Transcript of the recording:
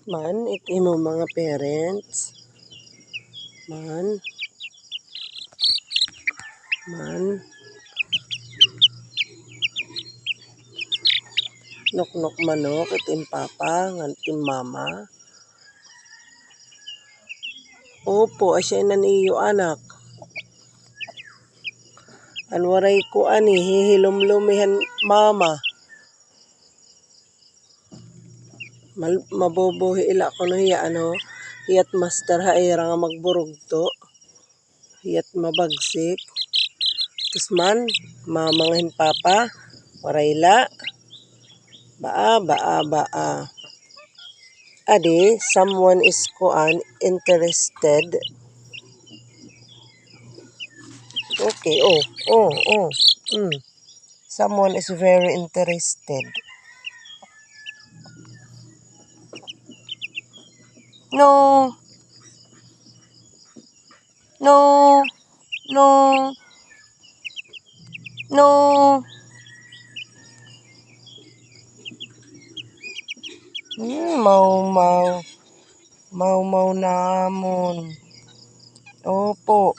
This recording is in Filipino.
Man, iti mo mga parents. Man. Nok manok itim papa ngantim mama. Opo, asya na niyo anak. Anwaray ko ani hihilom-lumihan mama. Mabobohi ila ko no hiya hiyat master haira nga magburog to. Hiyat mabagsik. Tusman, mamangahin papa, warayla. Baa. Adi, someone is interested. Okay, Someone is very interested. No. Mau namon. Opo.